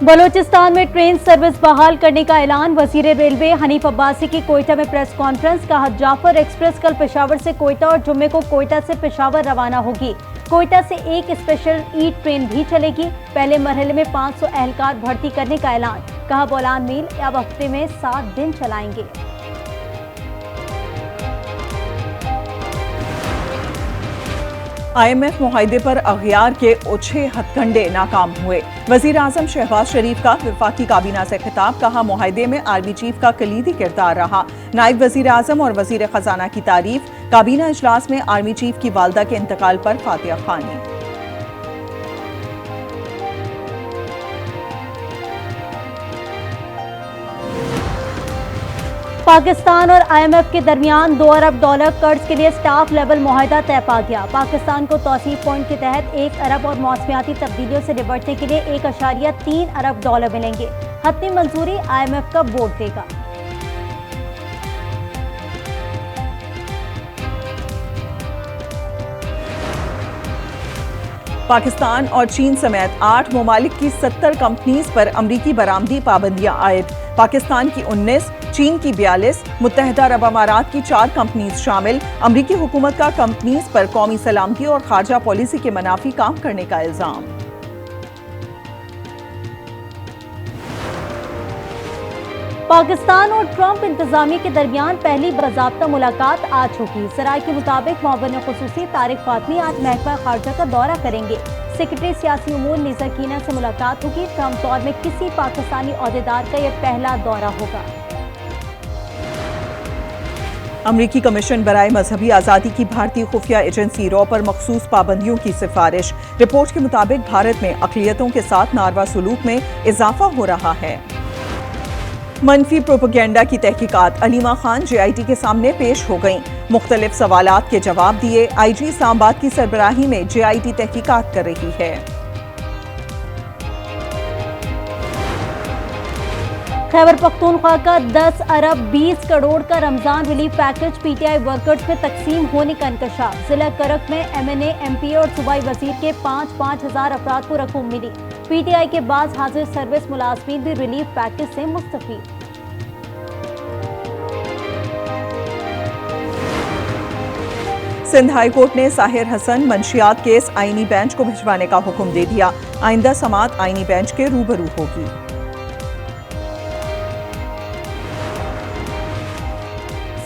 बलूचिस्तान में train service बहाल करने का ऐलान। वजीर रेलवे हनीफ अब्बासी की कोयटा में प्रेस कॉन्फ्रेंस। कहा, जाफर एक्सप्रेस कल पेशावर से कोयटा और जुम्मे को कोयटा से पेशावर रवाना होगी। कोयटा से एक स्पेशल ई ट्रेन भी चलेगी। पहले मरहले में 500 एहलकार भर्ती करने का ऐलान। कहा, बोलान मील अब हफ्ते में 7 दिन चलाएंगे। IMF मुआहदे पर अगयार के ओछे हथकंडे नाकाम हुए। वजीर आजम शहबाज शरीफ का वफाकी काबीना से खिताब। कहा, मुआहदे में आर्मी चीफ का कलीदी किरदार रहा। नायब वजीर आजम और वजीर खजाना की तारीफ। काबीना इजलास में आर्मी चीफ की वालदा के इंतकाल पर फातिहा खानी। पाकिस्तान और IMF के दरमियान $2 अरब कर्ज के लिए स्टाफ लेवल मुआहदा तय पा गया। पाकिस्तान को तौसीफ पॉइंट के तहत 1 अरब और मौसमियाती तब्दीलियों से निपटने के लिए $1.3 अरब मिलेंगे। हतमी मंजूरी IMF का बोर्ड देगा। पाकिस्तान और चीन समेत 8 ममालिक की 70 कंपनीज पर अमरीकी बरामदी पाबंदियां आयद। पाकिस्तान की 19, चीन की 42, मुत्तहदा अरब अमारात की 4 कंपनीज शामिल। अमरीकी हुकूमत का कंपनीज पर कौमी सलामती और खारजा पॉलिसी के मुनाफी काम करने का इल्जाम। पाकिस्तान और ट्रंप इंतजामिया के दरमियान पहली बाज़ाब्ता मुलाकात आज होगी। सराय के मुताबिक मुअव्विन खुसूसी तारिक फातमी आज महकमा खारजा का दौरा करेंगे। सेक्रेटरी सियासी उमूर लीजा कीना से मुलाकात होगी। ट्रंप दौर में किसी पाकिस्तानी ओहदेदार का यह पहला दौरा होगा। अमरीकी कमीशन बराए मजहबी आज़ादी की भारतीय खुफिया एजेंसी रॉ पर मखसूस पाबंदियों की सिफारिश। रिपोर्ट के मुताबिक भारत में अक़लियतों के साथ नारवा सलूक में इजाफा हो रहा है। मनफी प्रोपेगेंडा की तहकीकात। अलीमा खान JIT के सामने पेश हो गईं। मुख्तलिफ सवालात के जवाब दिए। IG इस्लामाबाद की सरबराही में JIT तहकीकात कर रही है। खैबर पख्तूनख्वा का 10 अरब 20 करोड़ का Ramzan relief package PTI workers में तकसीम होने का इंकशाफ। जिला करक में MNA MP और सूबाई वजीर के 5-5 हजार अफराद को रकूम मिली। PTI के बाद हाजिर सर्विस मुलाजमीन भी रिलीफ पैकेज से मुस्तफीद। सिंध हाई कोर्ट ने साहिर हसन मंशियात केस आईनी बेंच को भिजवाने का हुक्म दे दिया। आइंदा समाअत आईनी बेंच के रूबरू होगी।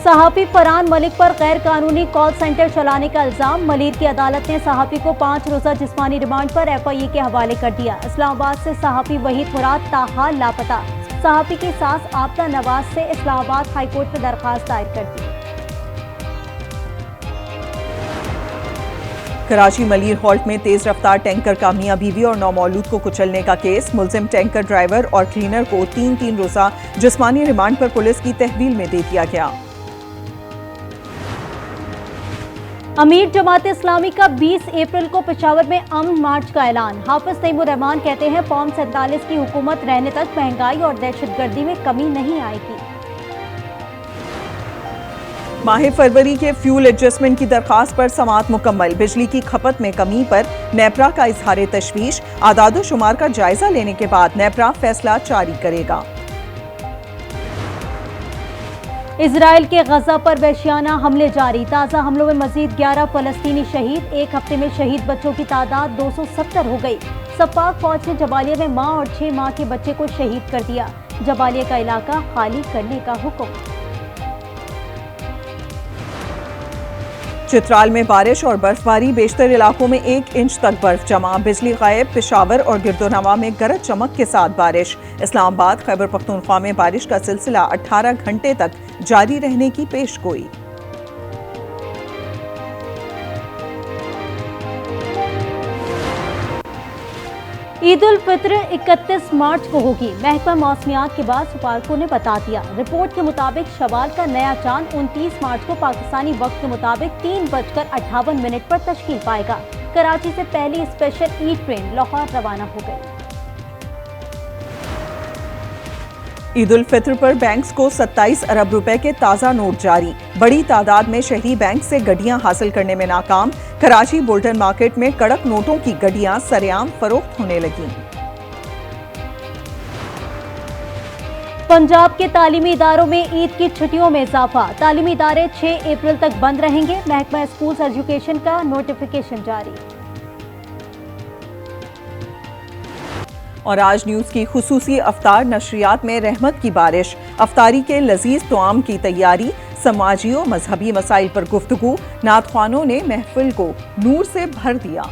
सहाफी फरहान मलिक पर गैर कानूनी कॉल सेंटर चलाने का इल्जाम। मलीर की अदालत ने सहाफी को 5 रोजा जिस्मानी रिमांड पर FIA के हवाले कर दिया। इस्लामाबाद से सहाफी वहीद मुराद ताहाल लापता। सहाफी की सास आबदा नवाज से इस्लामाबाद हाई कोर्ट में दरखास्त दायर कर दी। कराची मलीर हॉल्ट में तेज रफ्तार टैंकर का मियां बीवी और नौमौलूद को कुचलने का केस। मुलजिम टैंकर ड्राइवर और क्लीनर को 3-3 रोजा जिस्मानी रिमांड पर पुलिस की तहवील में दे दिया गया। अमीर जमात इस्लामी का 20 अप्रैल को पेशावर में अमन मार्च का ऐलान। हाफिज तैमूर रहमान कहते हैं, फॉर्म 47 की हुकूमत रहने तक महंगाई और दहशतगर्दी में कमी नहीं आएगी। माह फरवरी के फ्यूल एडजस्टमेंट की दरखास्त पर समाअत मुकम्मल। बिजली की खपत में कमी पर नेपरा का इजहार तशवीश। आदादो शुमार का जायजा लेने के बाद नेपरा फैसला जारी करेगा। इजराइल के गजा पर वहशियाना हमले जारी। ताज़ा हमलों में मजीद 11 फलस्तीनी शहीद। एक हफ्ते में शहीद बच्चों की तादाद 270 हो गई। सफाक फौज ने जबालिया में मां और 6 माह के बच्चे को शहीद कर दिया। जबालिया का इलाका खाली करने का हुक्म। चित्राल में बारिश और बर्फबारी। बेशतर इलाकों में 1 इंच तक बर्फ जमा। बिजली गायब। पेशावर और गिरदोनवा में गरज चमक के साथ बारिश। इस्लामाबाद खैबर पख्तूनख्वा में बारिश का सिलसिला 18 घंटे तक जारी रहने की पेशगोई। ईद उल फित्र 31 मार्च को होगी। महकमा मौसमियात के बाद सुपारकों ने बता दिया। रिपोर्ट के मुताबिक शवाल का नया चांद 29 मार्च को पाकिस्तानी वक्त के मुताबिक 3:58 पर तश्कील पाएगा। कराची से पहली स्पेशल ई ट्रेन लाहौर रवाना हो गई। ईद उल फित्र पर बैंक्स को 27 अरब रुपए के ताज़ा नोट जारी। बड़ी तादाद में शहरी बैंक से गड्डियां हासिल करने में नाकाम। कराची बुल्टन मार्केट में कड़क नोटों की गड्डियां सरेआम फरोख्त होने लगीं। पंजाब के तालीमी इदारों में ईद की छुट्टियों में इजाफा। तालीमी इदारे 6 अप्रैल तक बंद रहेंगे। महकमा स्कूल्स एजुकेशन का नोटिफिकेशन जारी। और आज न्यूज़ की खुसूसी अफ्तार नशरियात में रहमत की बारिश, अफ्तारी के लजीज तोआम की तैयारी, समाजी और मजहबी मसाइल पर गुफ्तगू, नात ख्वानों ने महफिल को नूर से भर दिया।